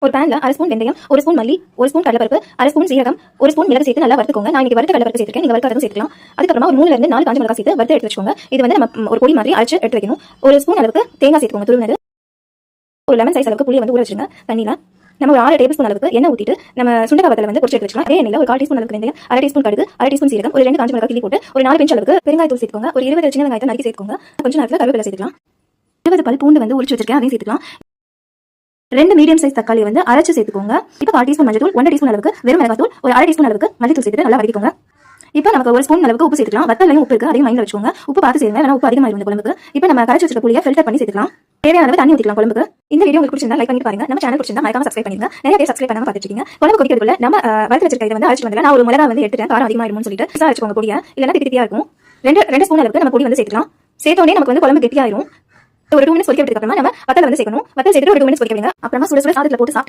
ஒரு பேன்ல அரை ஸ்பூன் வெந்தயம், ஒரு ஸ்பூன் மல்லி, ஒரு ஸ்பூன் கடலைப்பருப்பு, அரை ஸ்பூன் சீரகம், ஒரு ஸ்பூன் மிளகு சேர்த்து நல்லா வறுத்துக்கோங்க. நான் இன்னைக்கு வறுத்த கடலைப்பருப்பு சேர்த்துருக்கேன். நீங்க வறுக்காததும் சேர்த்துக்கலாம். அதுக்கப்புறமா ஒரு 3ல இருந்து 4 காஞ்ச மிளகாய் சேர்த்து வறுத்து எடுத்து வச்சுக்கோங்க. இது வந்து நம்ம ஒரு பொடி மாதிரி அரைச்சு எடுத்து வைக்கணும். ஒரு ஸ்பூன் அளவுக்கு தேங்காய் சேர்த்துக்கோங்க துருவினது. ஒரு லெமன் சைஸ் அளவுக்கு புளியை வந்து ஊற வச்சிருங்க தண்ணியில. நம்ம ஒரு 6 டேபிள் ஸ்பூன் அளவுக்கு எண்ணெய் ஊத்திட்டு நம்ம சுண்டக்காய் வத்தலை வந்து பொரிச்சு எடுத்து வச்சுக்கலாம். அதே எண்ணெயில ஒரு 1/4 டீஸ்பூன் அளவுக்கு வெந்தயம், அரை டீஸ்பூன் கடுகு, அரை டீஸ்பூன் சீரகம், ஒரு 2 காஞ்ச மிளகாய் கிள்ளி போட்டு ஒரு 4 பிஞ்ச் அளவுக்கு பெருங்காயத்தூள் சேர்த்துக்கோங்க. ஒரு 20 சின்ன வெங்காயத்தை நறுக்கி சேர்த்துக்கோங்க. கொஞ்சம் நேரத்துல கருவேப்பிலை சேர்த்துக்கலாம். 20 பல் பூண்டு வந்து உரிச்சு வச்சிருக்கேன், அதையும் சேர்த்துக்கலாம். 2 மீடியம் சைஸ் தக்காளி வந்து அரைச்சு சேர்த்துக்கோங்க. இப்போ 1/4 டீஸ்பூன் மஞ்சள் தூள், 1 டீஸ்பூன் அளவுக்கு வெறும் மிளகாய், ஒரு அரை டீஸ்பூன் அளவுக்கு மல்லித்தூள் சேர்த்து நல்லா வதக்கிக்கோங்க. இப்போ நமக்கு ஒரு ஸ்பூன் அளவுக்கு உப்பு சேர்த்துக்கலாம். வத்தலையும் உப்பு இருக்கு, அதையும் மைண்ட்ல வச்சுக்கோங்க. உப்பு பார்த்து சேருங்க, வேணா உப்பு அதிகமாக இருக்கும் குழம்புக்கு. இப்போ நம்ம கரைச்சு வச்சிருக்க புளியை ஃபில்டர் பண்ணி சேர்த்துக்கலாம். தேவையான அளவு தண்ணி ஊத்திக்கலாம் குழம்புக்கு. இந்த வீடியோ உங்களுக்கு பிடிச்சிருந்தா லைக் பண்ணி பாருங்க. நம்ம சேனல் பிடிச்சிருந்தா மறக்காம சப்ஸ்கிரைப் பண்ணுங்க. நிறைய பேர் சப்ஸ்கிரைப் பண்ணாம பார்த்துட்டு இருக்கீங்க. குழம்பு கொதிக்கிறதுக்குள்ள நம்ம வறுத்து வச்சிருக்க இதை வந்து அரைச்சு வந்துடலாம். நான் ஒரு மிளகா வந்து எடுத்துட்டேன், காரம் அதிகமாயிரும்னு சொல்லிட்டு அரைச்சுக்கோங்க பொடியை, இல்லைன்னா திட்டியா இருக்கும். 2 ஸ்பூன் அளவுக்கு நம்ம பொடி வந்து சேர்த்துக்கலாம். சேர்த்த உடனே நமக்கு வந்து குழம்பு கெட்டியாயிரும். ஒரு 2 மினிட்ஸ் கொதிக்க விட்டதுக்கு அப்புறமா நம்ம வத்தலை வந்து சேர்க்கணும். வத்தல் சேர்த்துட்டு ஒரு 2 மினிட்ஸ் கொதிக்க விடுங்க. அப்புறமா சுட சுட சாதத்துல போட்டு சாப்பிட்டு